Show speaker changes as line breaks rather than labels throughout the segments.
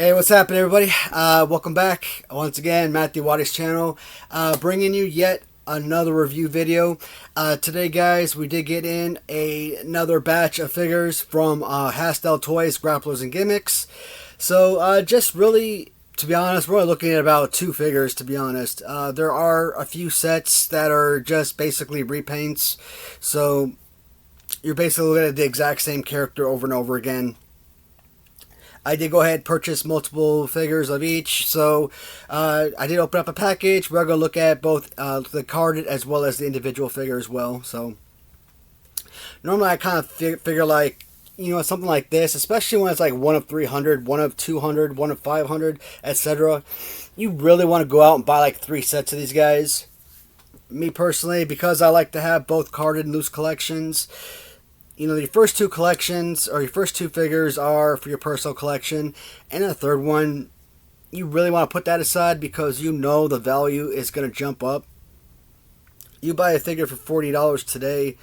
Hey, what's happening, everybody? Welcome back once again, Matthew Waddy's channel, bringing you yet another review video. Today, guys, we did get in another batch of figures from Hasstel Toys, Grapplers, and Gimmicks. So, just really, to be honest, we're only looking at about 2 figures, to be honest. There are a few sets that are just basically repaints, so you're basically looking at the exact same character over and over again. I did go ahead and purchase multiple figures of each, so I did open up a package. We're going to look at both the carded as well as the individual figure as well. So normally I kind of figure like, you know, something like this, especially when it's like 1 of 300, 1 of 200, 1 of 500, etc. You really want to go out and buy like 3 sets of these guys. Me personally, because I like to have both carded and loose collections, you know, your first 2 collections, or your first 2 figures are for your personal collection, and the third one, you really want to put that aside because you know the value is going to jump up. You buy a figure for $40 today,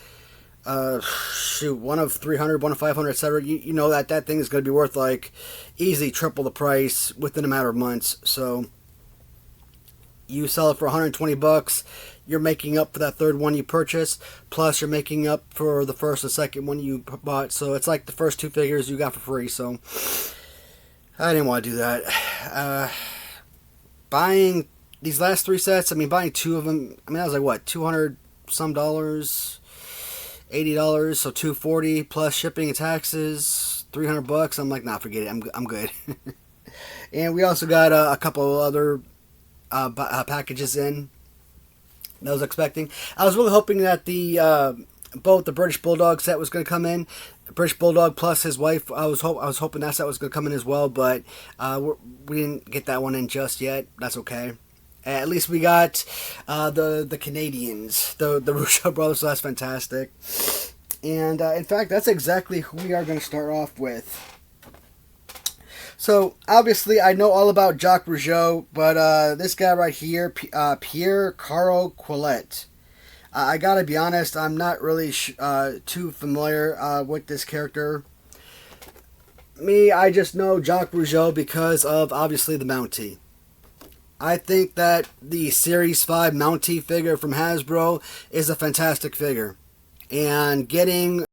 shoot, 1 of 300, 1 of 500, etc. You know that thing is going to be worth like easily triple the price within a matter of months. So you sell it for 120 bucks. You're making up for that third one you purchased, plus you're making up for the first and second one you bought. So it's like the first 2 figures you got for free. So I didn't want to do that. Buying these last 3 sets, I mean, buying 2 of them, I mean, that was like what, 200 some dollars, $80, so $240 plus shipping and taxes, 300 bucks. I'm like, nah, forget it. I'm good. And we also got a couple other packages in that I was expecting. I was really hoping that the both the British Bulldog set was going to come in. British Bulldog plus his wife. I was hoping that set was going to come in as well, but we didn't get that one in just yet. That's okay. At least we got the Canadians, the Russo brothers. So that's fantastic. And in fact, that's exactly who we are going to start off with. So, obviously, I know all about Jacques Rougeau, but this guy right here, Pierre Caro Quillette. I gotta be honest, I'm not really too familiar with this character. I just know Jacques Rougeau because of, obviously, the Mountie. I think that the Series 5 Mountie figure from Hasbro is a fantastic figure. And getting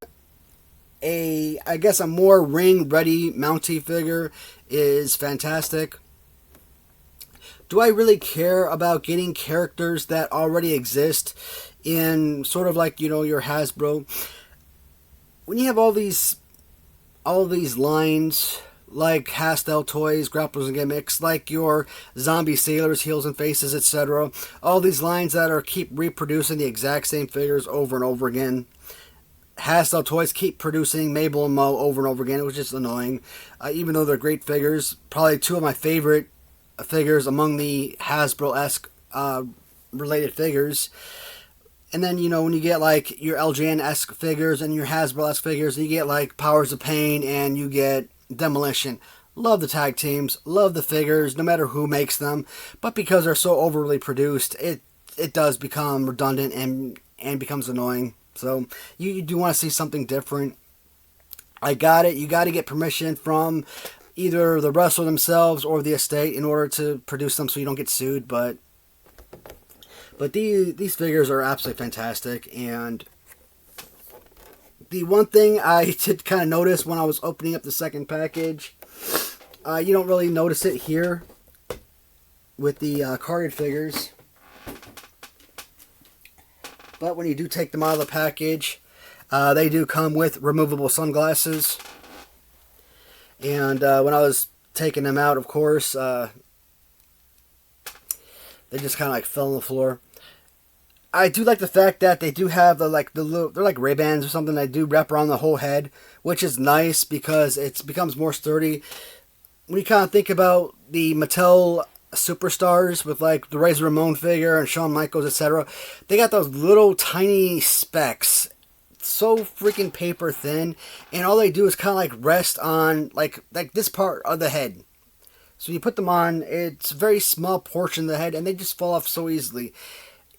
I guess a more ring-ready Mountie figure is fantastic. Do I really care about getting characters that already exist in sort of like, you know, your Hasbro? When you have all these lines like Hasstel Toys, Grapplers, and Gimmicks, like your Zombie Sailors, Heels and Faces, etc. All these lines that keep reproducing the exact same figures over and over again. Hasstel Toys keep producing Mabel and Mo over and over again. It was just annoying. Even though they're great figures. Probably 2 of my favorite figures among the Hasbro-esque related figures. And then, you know, when you get like your LJN-esque figures and your Hasbro-esque figures, and you get like Powers of Pain and you get Demolition. Love the tag teams. Love the figures, no matter who makes them. But because they're so overly produced, it does become redundant and becomes annoying. So, you do want to see something different. I got it. You got to get permission from either the wrestler themselves or the estate in order to produce them so you don't get sued. But these figures are absolutely fantastic. And the one thing I did kind of notice when I was opening up the second package, you don't really notice it here with the carded figures. But when you do take them out of the package, they do come with removable sunglasses. And when I was taking them out, of course, they just kind of like fell on the floor. I do like the fact that they do have they're like Ray-Bans or something that do wrap around the whole head, which is nice because it becomes more sturdy. When you kind of think about the Mattel superstars with like the Razor Ramon figure and Shawn Michaels, etc., they got those little tiny specks, so freaking paper thin, and all they do is kind of like rest on like this part of the head. So you put them on, it's a very small portion of the head, and they just fall off so easily.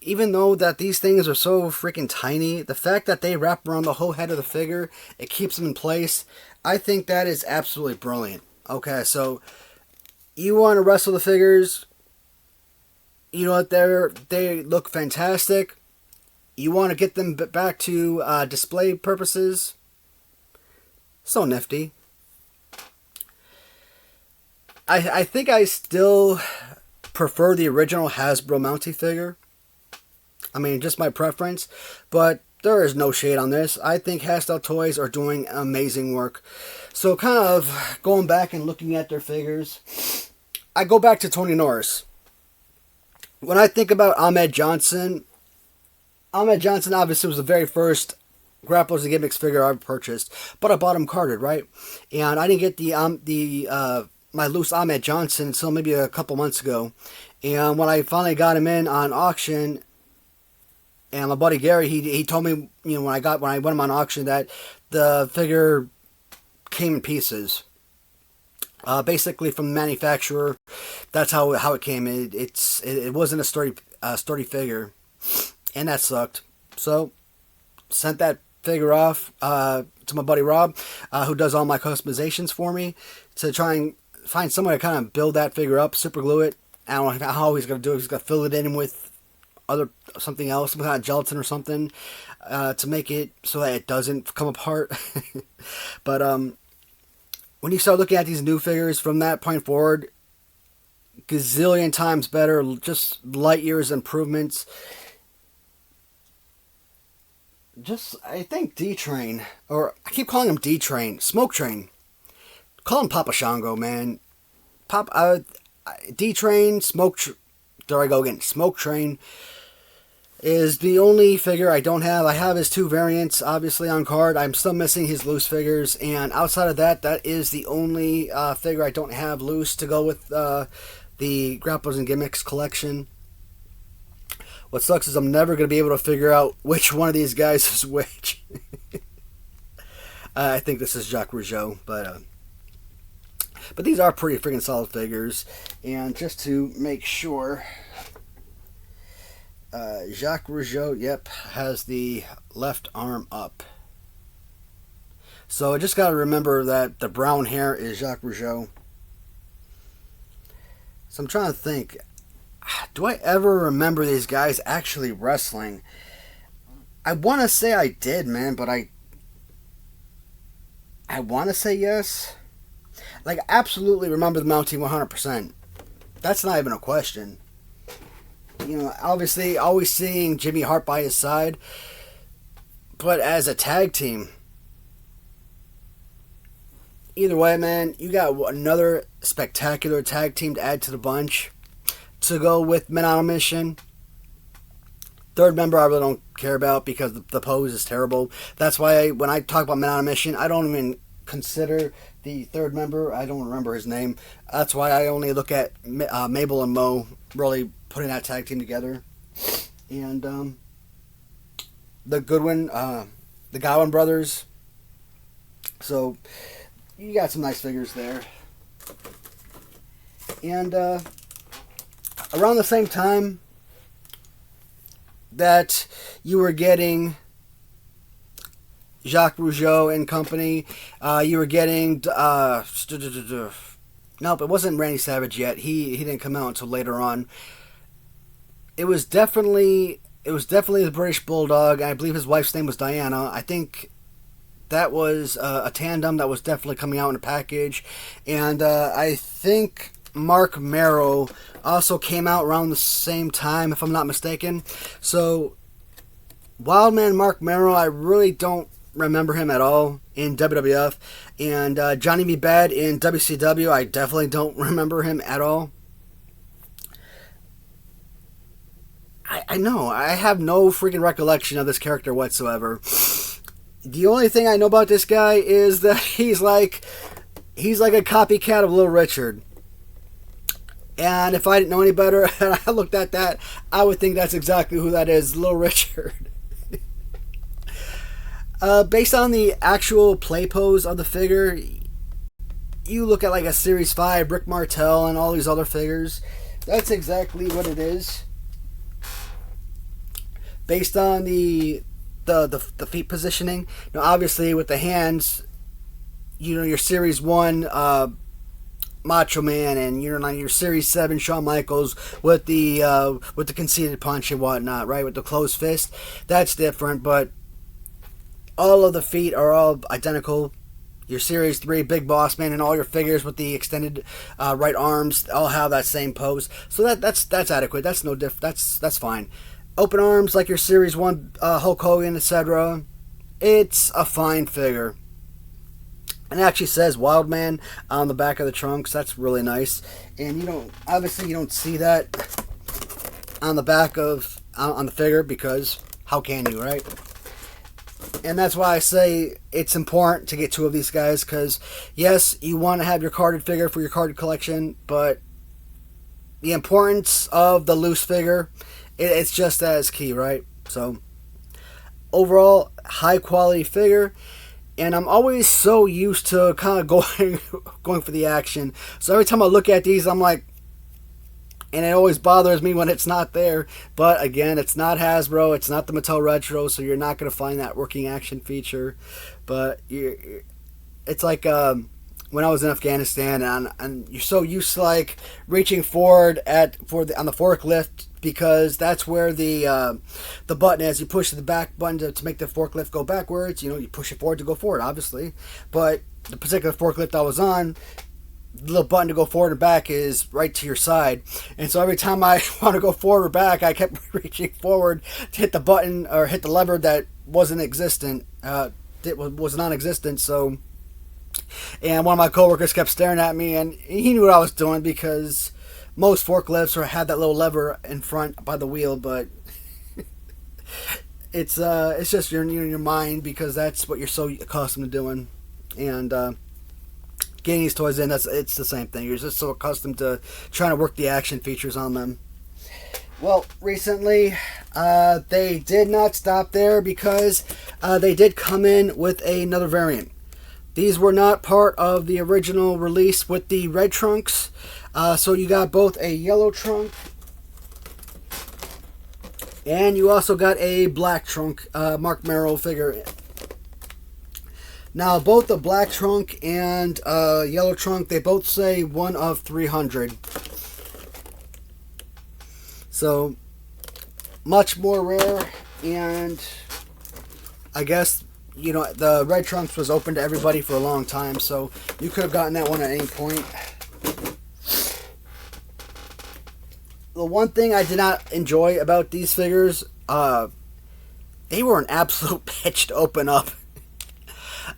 Even though that these things are so freaking tiny, the fact that they wrap around the whole head of the figure, it keeps them in place. I think that is absolutely brilliant. Okay, so You want to wrestle the figures, you know what, they look fantastic. You want to get them back to display purposes, so nifty. I think I still prefer the original Hasbro Mountie figure. I mean, just my preference, but there is no shade on this. I think Hasstel Toys are doing amazing work. So kind of going back and looking at their figures, I go back to Tony Norris. When I think about Ahmed Johnson obviously was the very first Grapplers and Gimmicks figure I purchased, but I bought him carded, right? And I didn't get my loose Ahmed Johnson until maybe a couple months ago. And when I finally got him in on auction, and my buddy Gary, he told me, you know, when I went him on auction, that the figure came in pieces. Basically from the manufacturer, that's how it came. It wasn't a sturdy figure, and that sucked. So sent that figure off to my buddy Rob, who does all my customizations for me, to try and find someone to kind of build that figure up, super glue it. I don't know how he's gonna do it. He's gonna fill it in with something else, some kind of gelatin or something, to make it so that it doesn't come apart. But when you start looking at these new figures from that point forward, gazillion times better, just light years improvements. Just, I think D-Train, or I keep calling him D-Train, Smoke Train. Call him Papa Shango, man. D-Train, there I go again, Smoke Train is the only figure I don't have. I have his two variants, obviously, on card. I'm still missing his loose figures, and outside of that, that is the only figure I don't have loose to go with the Grapplers and Gimmicks collection. What sucks is I'm never going to be able to figure out which one of these guys is which. I think this is Jacques Rougeau, but these are pretty freaking solid figures. And just to make sure, Jacques Rougeau, yep, has the left arm up. So I just got to remember that the brown hair is Jacques Rougeau. So I'm trying to think, do I ever remember these guys actually wrestling? I want to say I did, man, but I want to say yes. Like, absolutely remember the Mountie 100%. That's not even a question. You know, obviously, always seeing Jimmy Hart by his side. But as a tag team, either way, man, you got another spectacular tag team to add to the bunch. To go with Men on a Mission. Third member I really don't care about because the pose is terrible. That's why when I talk about Men on a Mission, I don't even consider the third member. I don't remember his name. That's why I only look at Mabel and Mo really putting that tag team together. And the Goodwin, the Godwin brothers. So you got some nice figures there. And around the same time that you were getting Jacques Rougeau and company, you were getting nope, it wasn't Randy Savage yet. He didn't come out until later on. It was definitely the British Bulldog, and I believe his wife's name was Diana. I think that was a tandem that was definitely coming out in a package, and I think Marc Mero also came out around the same time, if I'm not mistaken. So, Wildman Marc Mero, I really don't remember him at all in WWF. And Johnny B. Bad in WCW, I definitely don't remember him at all. I know, I have no freaking recollection of this character whatsoever. The only thing I know about this guy is that he's like a copycat of Little Richard. And if I didn't know any better and I looked at that, I would think that's exactly who that is, Little Richard. Based on the actual play pose of the figure, you look at like a Series 5, Rick Martel, and all these other figures. That's exactly what it is. Based on the feet positioning. Now, obviously, with the hands, you know, your Series 1... Macho Man and your Series 7 Shawn Michaels with the conceited punch and whatnot, right? With the closed fist, that's different. But all of the feet are all identical. Your Series 3 Big Boss Man and all your figures with the extended right arms all have that same pose. So that's adequate. That's no that's fine. Open arms like your Series 1 Hulk Hogan, etc. It's a fine figure. And it actually says Wildman on the back of the trunks. That's really nice. And obviously you don't see that on the back of on the figure, because how can you, right? And that's why I say it's important to get 2 of these guys, because yes, you want to have your carded figure for your carded collection, but the importance of the loose figure, it's just as key, right? So overall, high quality figure. And I'm always so used to kind of going for the action. So every time I look at these, I'm like, and it always bothers me when it's not there. But again, it's not Hasbro, it's not the Mattel Retro, so you're not going to find that working action feature. But it's like when I was in Afghanistan, and you're so used to like reaching forward on the forklift, because that's where the button is. You push the back button to make the forklift go backwards. You push it forward to go forward, obviously. But the particular forklift I was on, the little button to go forward and back is right to your side. And so every time I want to go forward or back, I kept reaching forward to hit the button or hit the lever that wasn't existent. It was non-existent. So, and one of my coworkers kept staring at me, and he knew what I was doing, because most forklifts had that little lever in front by the wheel, but it's just your mind, because that's what you're so accustomed to doing. And getting these toys in, it's the same thing. You're just so accustomed to trying to work the action features on them. Well, recently they did not stop there, because they did come in with another variant. These were not part of the original release with the red trunks. So you got both a yellow trunk, and you also got a black trunk, Marc Mero figure. Now, both the black trunk and yellow trunk, they both say 1 of 300. So, much more rare, and I guess, the red trunks was open to everybody for a long time, so you could have gotten that one at any point. The one thing I did not enjoy about these figures, they were an absolute bitch to open up.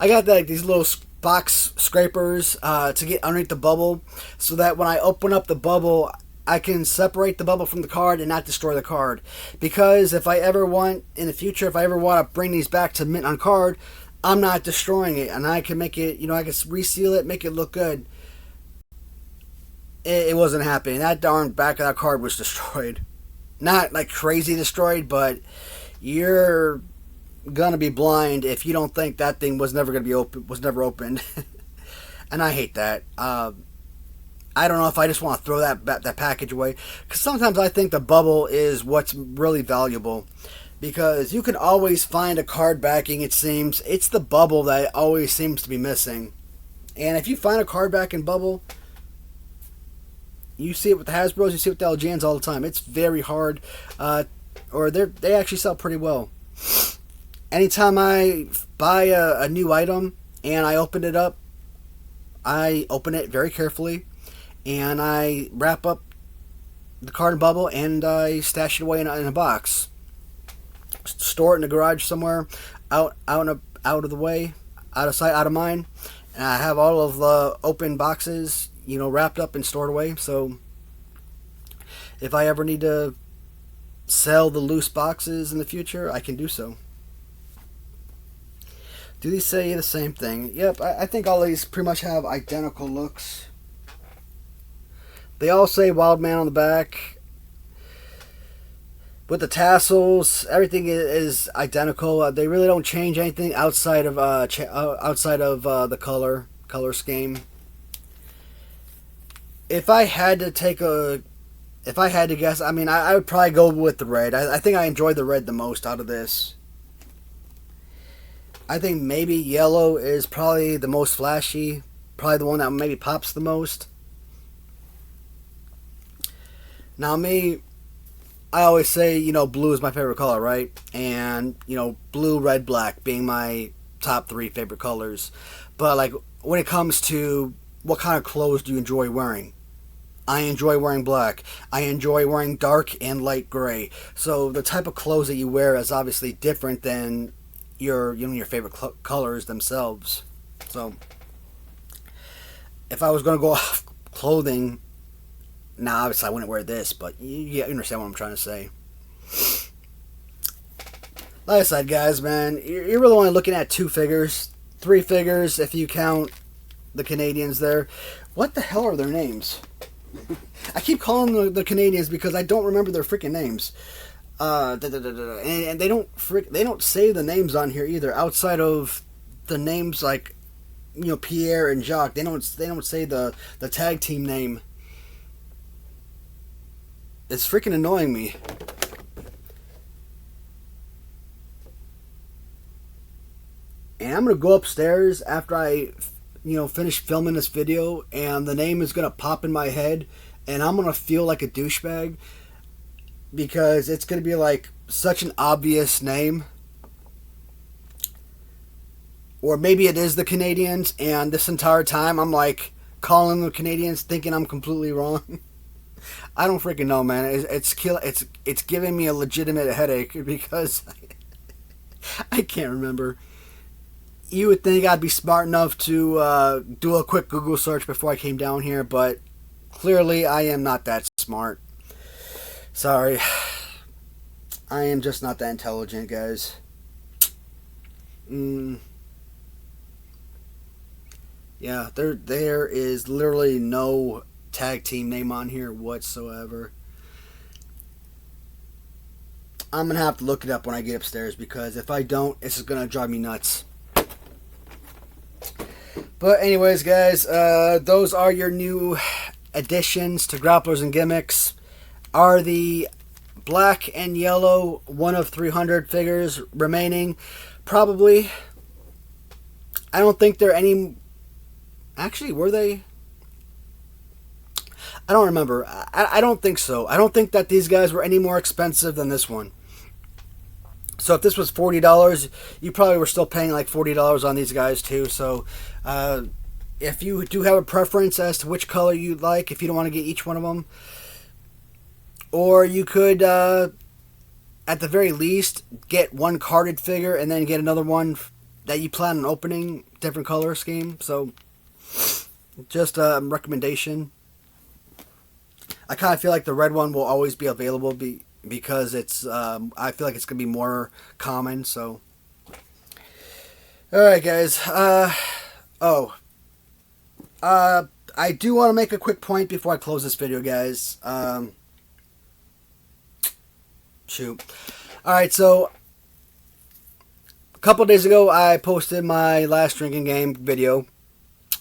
I got these little box scrapers to get underneath the bubble, so that when I open up the bubble, I can separate the bubble from the card and not destroy the card. Because if I ever want, in the future, if I ever want to bring these back to mint on card, I'm not destroying it, and I can make it, I can reseal it, make it look good. It wasn't happening. That darn back of that card was destroyed. Not like crazy destroyed, but you're gonna be blind if you don't think that thing was never gonna be never opened. And I hate that. I don't know if I just want to throw that package away, because sometimes I think the bubble is what's really valuable, because you can always find a card backing. It seems it's the bubble that always seems to be missing. And if you find a card backing bubble, you see it with the Hasbros, you see it with the LGNs all the time. It's very hard, or they actually sell pretty well. Anytime I buy a new item and I open it up, I open it very carefully, and I wrap up the card bubble, and I stash it away in a box. Store it in the garage somewhere, out of the way, out of sight, out of mind. And I have all of the open boxes, wrapped up and stored away. So if I ever need to sell the loose boxes in the future, I can do so. Do these say the same thing? Yep, I think all these pretty much have identical looks. They all say Wild Man on the back. With the tassels, everything is identical. They really don't change anything outside of the color scheme. If I had to guess, I would probably go with the red. I think I enjoyed the red the most out of this. I think maybe yellow is probably the most flashy, probably the one that maybe pops the most. Now me, I always say, blue is my favorite color, right? And, blue, red, black being my top 3 favorite colors. But, like, when it comes to what kind of clothes do you enjoy wearing? I enjoy wearing black. I enjoy wearing dark and light gray. So the type of clothes that you wear is obviously different than your favorite colors themselves. So if I was going to go off clothing, now obviously I wouldn't wear this, but you understand what I'm trying to say. Like I said, guys, man, you're really only looking at 2 figures, 3 figures if you count the Canadians there. What the hell are their names? I keep calling them the Canadians because I don't remember their freaking names. And they don't say the names on here either. Outside of the names like Pierre and Jacques, they don't say the tag team name. It's freaking annoying me. And I'm gonna go upstairs after I finish filming this video, and the name is gonna pop in my head, and I'm gonna feel like a douchebag because it's gonna be like such an obvious name. Or maybe it is the Canadians, and this entire time I'm like calling them Canadians, thinking I'm completely wrong. I don't freaking know, man. It's giving me a legitimate headache because I can't remember. You would think I'd be smart enough to do a quick Google search before I came down here, but clearly I am not that smart. Sorry. I am just not that intelligent, guys. Yeah, there is literally no tag team name on here whatsoever. I'm going to have to look it up when I get upstairs because if I don't, this is going to drive me nuts. But anyways, guys, those are your new additions to Grapplers and Gimmicks. Are the black and yellow 1 of 300 figures remaining? Probably. I don't think there are any... Actually, were they? I don't remember. I don't think so. I don't think that these guys were any more expensive than this one. So if this was $40, you probably were still paying like $40 on these guys too. So if you do have a preference as to which color you'd like, if you don't want to get each one of them, or you could, at the very least, get one carded figure and then get another one that you plan on opening, different color scheme. So just a recommendation. I kind of feel like the red one will always be available because it's I feel like it's gonna be more common. So all right, guys. I do want to make a quick point before I close this video, guys. Shoot. All right, so a couple days ago I posted my last drinking game video.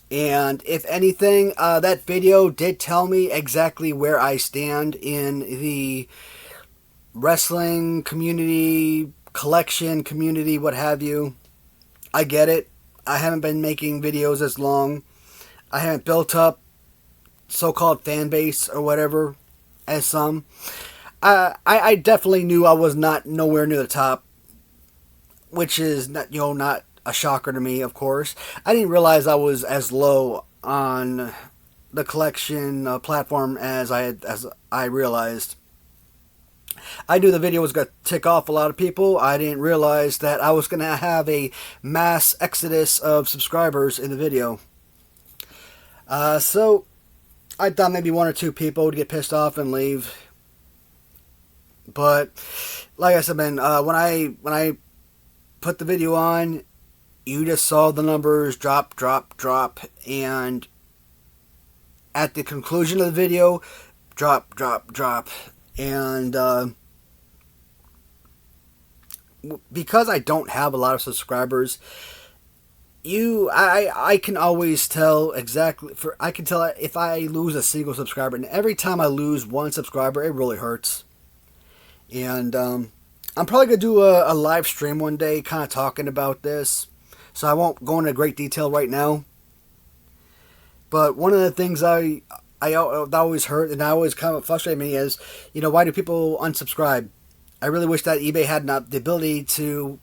And if anything, that video did tell me exactly where I stand in the wrestling community, collection community, what have you. I get it. I haven't been making videos as long. I haven't built up so-called fan base or whatever as some. I definitely knew I was not nowhere near the top, which is not a shocker to me, of course. I didn't realize I was as low on the collection platform as I realized. I knew the video was going to tick off a lot of people. I didn't realize that I was going to have a mass exodus of subscribers in the video. So I thought maybe 1 or 2 people would get pissed off and leave. But like I said, man, when I put the video on, you just saw the numbers drop, and at the conclusion of the video, drop, and because I don't have a lot of subscribers, I can always tell exactly, I can tell if I lose a single subscriber, and every time I lose 1 subscriber, it really hurts. And I'm probably going to do a live stream one day kind of talking about this. So I won't go into great detail right now. But one of the things I that always hurt, and that always kind of frustrated me is, why do people unsubscribe? I really wish that eBay had not the ability to,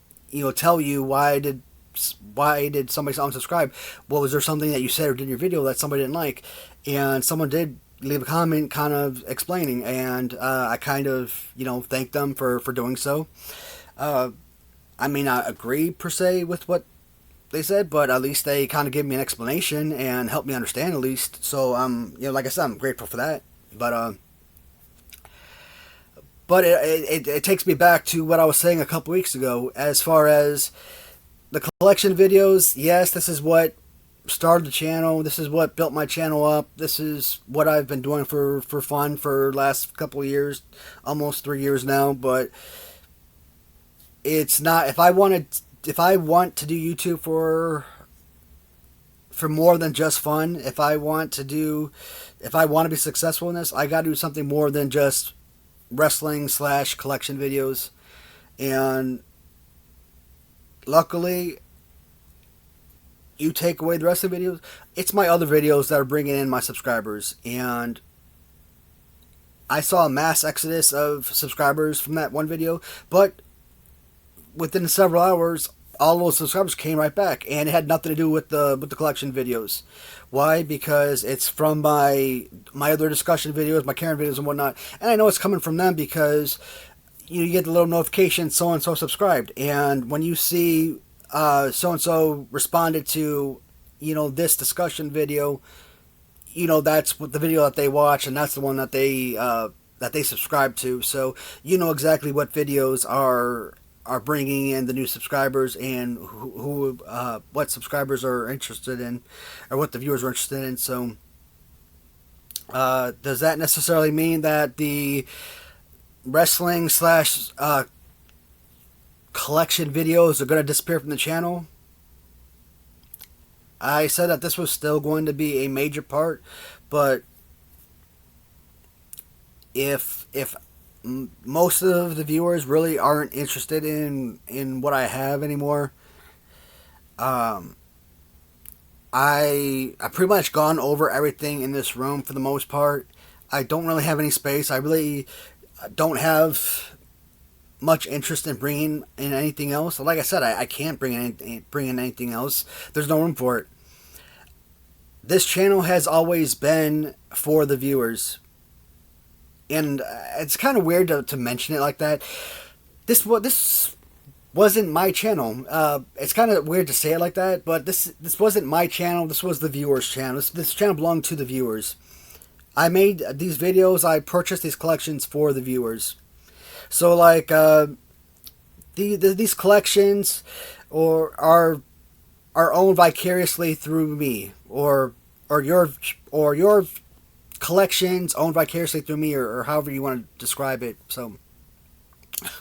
tell you why did somebody unsubscribe? Well, was there something that you said or did in your video that somebody didn't like? And someone did leave a comment kind of explaining, and I kind of, thanked them for doing so. I may not agree per se with what they said, but at least they kind of gave me an explanation and helped me understand at least. So, like I said, I'm grateful for that. But it takes me back to what I was saying a couple weeks ago as far as the collection videos. Yes, this is what started the channel. This is what built my channel up. This is what I've been doing for fun for the last couple of years, almost 3 years now. But it's not, if I want to do YouTube for more than just fun, if I want to be successful in this, I got to do something more than just wrestling / collection videos. And luckily, you take away the rest of the videos, it's my other videos that are bringing in my subscribers. And I saw a mass exodus of subscribers from that one video, but within several hours, all those subscribers came right back, and it had nothing to do with the collection videos. Why? Because it's from my other discussion videos, my Karen videos and whatnot, and I know it's coming from them because you get the little notification, so and so subscribed, and when you see so and so responded to this discussion video, that's what the video that they watch, and that's the one that they subscribe to. So you know exactly what videos are bringing in the new subscribers, and who what subscribers are interested in, or what the viewers are interested in. So does that necessarily mean that the wrestling / collection videos are going to disappear from the channel? I said that this was still going to be a major part, but if most of the viewers really aren't interested in what I have anymore, I pretty much gone over everything in this room for the most part. I don't really have any space. I really don't have much interest in bringing in anything else. Like I said, I can't bring in anything else. There's no room for it. This channel has always been for the viewers. And it's kind of weird to mention it like that. This wasn't my channel. It's kind of weird to say it like that, but this wasn't my channel. This was the viewers' channel. This channel belonged to the viewers. I made these videos. I purchased these collections for the viewers. So like these collections are owned vicariously through me, or your collections owned vicariously through me, or however you want to describe it. So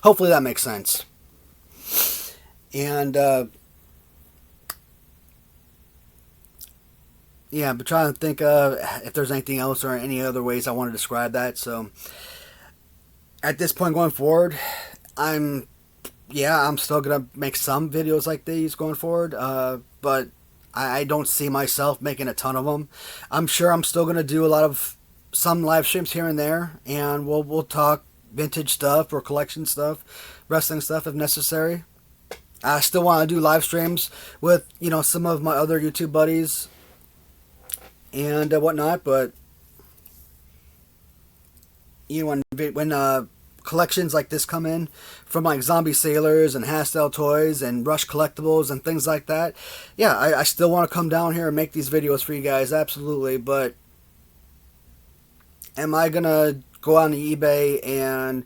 hopefully that makes sense. And yeah, I'm trying to think if there's anything else or any other ways I want to describe that. So at this point going forward, I'm still gonna make some videos like these going forward, but I don't see myself making a ton of them. I'm sure I'm still going to do some live streams here and there, and we'll talk vintage stuff or collection stuff, wrestling stuff if necessary. I still want to do live streams with, some of my other YouTube buddies and whatnot, but when collections like this come in from like Zombie Sailors and Hasstel toys and Rush collectibles and things like that, yeah, I still want to come down here and make these videos for you guys, absolutely. But am I gonna go on eBay and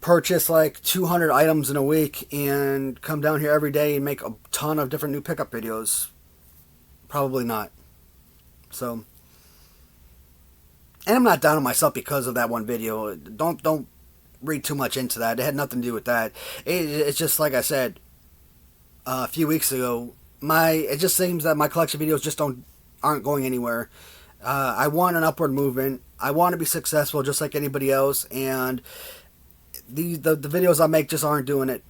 purchase like 200 items in a week and come down here every day and make a ton of different new pickup videos? Probably not. So, and I'm not down on myself because of that one video. Don't read too much into that. It had nothing to do with that. It's just like I said a few weeks ago. It just seems that my collection videos just aren't going anywhere. I want an upward movement. I want to be successful just like anybody else, and the videos I make just aren't doing it.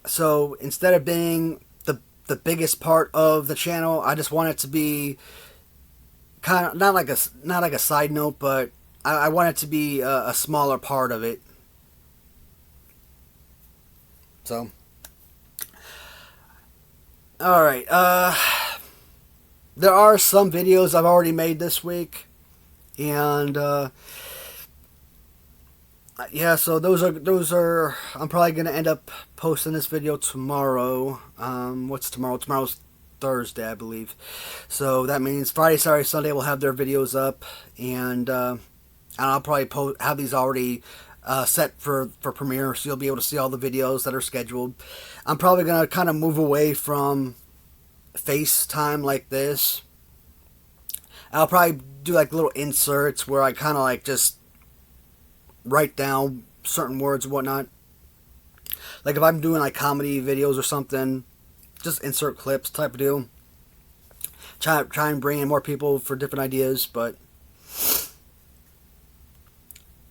So instead of being the biggest part of the channel, I just want it to be kind of not like a side note, but I want it to be a smaller part of it. So, all right. There are some videos I've already made this week, and yeah, so those are. I'm probably gonna end up posting this video tomorrow. What's tomorrow? Tomorrow's Thursday, I believe. So that means Friday, Saturday, Sunday will have their videos up, and I'll probably have these already set for premiere, so you'll be able to see all the videos that are scheduled. I'm probably gonna kind of move away from FaceTime like this. I'll probably do like little inserts where I kind of like just write down certain words and whatnot. Like if I'm doing like comedy videos or something, just insert clips type of deal. Try and bring in more people for different ideas, but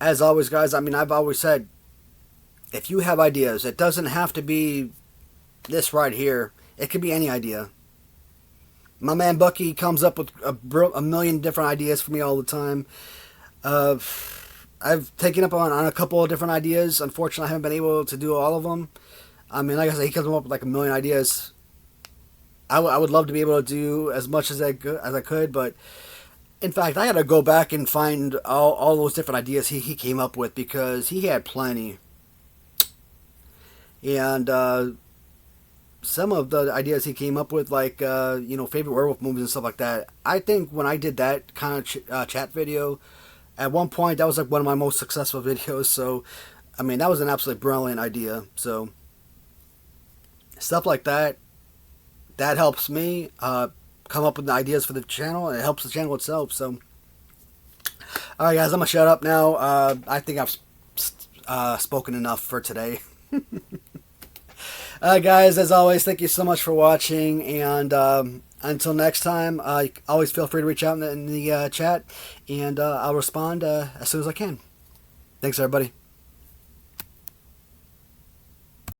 as always, guys, I mean, I've always said, if you have ideas, it doesn't have to be this right here. It could be any idea. My man Bucky comes up with a million different ideas for me all the time. I've taken up on a couple of different ideas. Unfortunately, I haven't been able to do all of them. I mean, like I said, he comes up with like a million ideas. I would love to be able to do as much as I could, but in fact, I had to go back and find all those different ideas he came up with, because he had plenty. And some of the ideas he came up with, like favorite werewolf movies and stuff like that, I think when I did that kind of chat video, at one point, that was like one of my most successful videos. So, I mean, that was an absolutely brilliant idea. So, stuff like that helps me come up with ideas for the channel, and it helps the channel itself. So, all right, guys, I'm gonna shut up now. I think I've spoken enough for today. Guys, as always, thank you so much for watching, and until next time, always feel free to reach out in the chat, and I'll respond as soon as I can. Thanks, everybody.